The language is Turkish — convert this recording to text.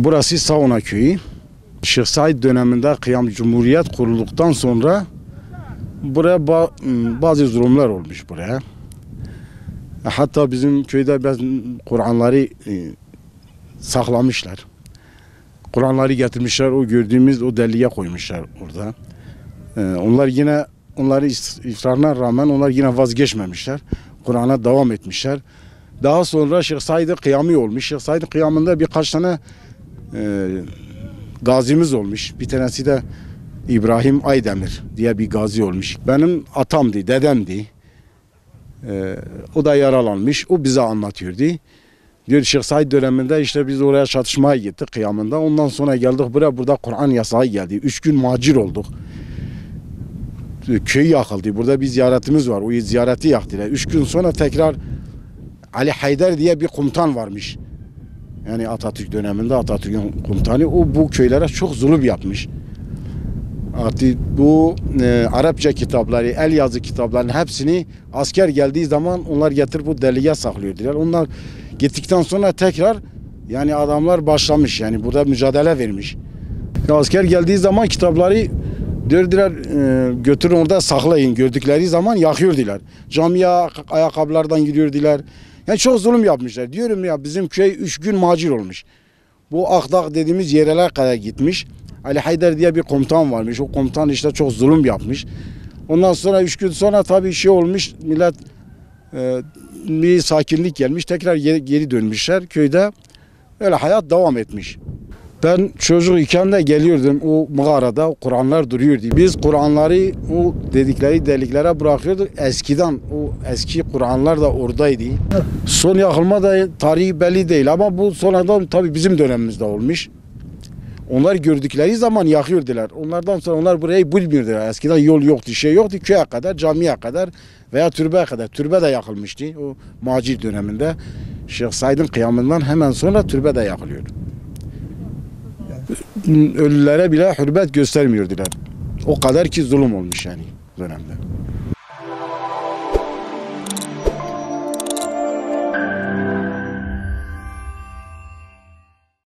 Burası Savuna Köyü. Şeyh Said döneminde Cumhuriyet kurulduktan sonra buraya bazı zulümler olmuş buraya. Hatta bizim köyde Kur'anları saklamışlar. Kur'anları getirmişler, o gördüğümüz o deliğe koymuşlar orada. Onları ısrarına rağmen onlar yine vazgeçmemişler. Kur'an'a devam etmişler. Daha sonra Şeyh Said'in kıyamı olmuş. Şeyh Said'in kıyamında birkaç tane gazimiz olmuş. Bir tanesi de İbrahim Aydemir diye bir gazi olmuş. Benim atamdı, dedemdi. O da yaralanmış. O bize anlatıyordu. Diyor Şeyh Said döneminde işte biz oraya çatışmaya gittik kıyamında. Ondan sonra geldik buraya. Burada Kur'an yasağı geldi. 3 gün macir olduk. Köy yakıldı. Burada bir ziyaretimiz var. O ziyareti yaktılar. 3 gün sonra tekrar Ali Haydar diye bir komutan varmış. Yani Atatürk döneminde Atatürk'ün komutanı. O bu köylere çok zulüm yapmış. Artık bu Arapça kitapları, el yazı kitaplarının hepsini asker geldiği zaman onlar getirip bu deliğe saklıyordular. Onlar gittikten sonra tekrar yani adamlar başlamış. Yani burada mücadele vermiş. Asker geldiği zaman kitapları diyordular götürün orada saklayın. Gördükleri zaman yakıyordular. Camiye ayakkabılardan giriyordular. Yani çok zulüm yapmışlar. Diyorum ya bizim köy 3 gün macir olmuş. Bu Akdağ dediğimiz yerlere kadar gitmiş. Ali Haydar diye bir komutan varmış. O komutan işte çok zulüm yapmış. Ondan sonra 3 gün sonra tabii şey olmuş. Millet bir sakinlik gelmiş. Tekrar geri dönmüşler köyde. Öyle hayat devam etmiş. Ben çocuk iken de geliyordum o mağarada Kur'anlar duruyordu. Biz Kur'anları o dedikleri deliklere bırakıyorduk. Eskiden o eski Kur'anlar da oradaydı. Son yakılma da tarihi belli değil ama bu sonradan tabii bizim dönemimizde olmuş. Onlar gördükleri zaman yakıyordular. Onlardan sonra onlar burayı bilmiyordular. Eskiden yol yoktu, şey yoktu. Köye kadar, camiye kadar veya türbeye kadar. Türbe de yakılmıştı o macir döneminde. Şeyh Said'in kıyamından hemen sonra türbe de yakılıyordu. Ölülere bile hürmet göstermiyordular. O kadar ki zulüm olmuş yani dönemde.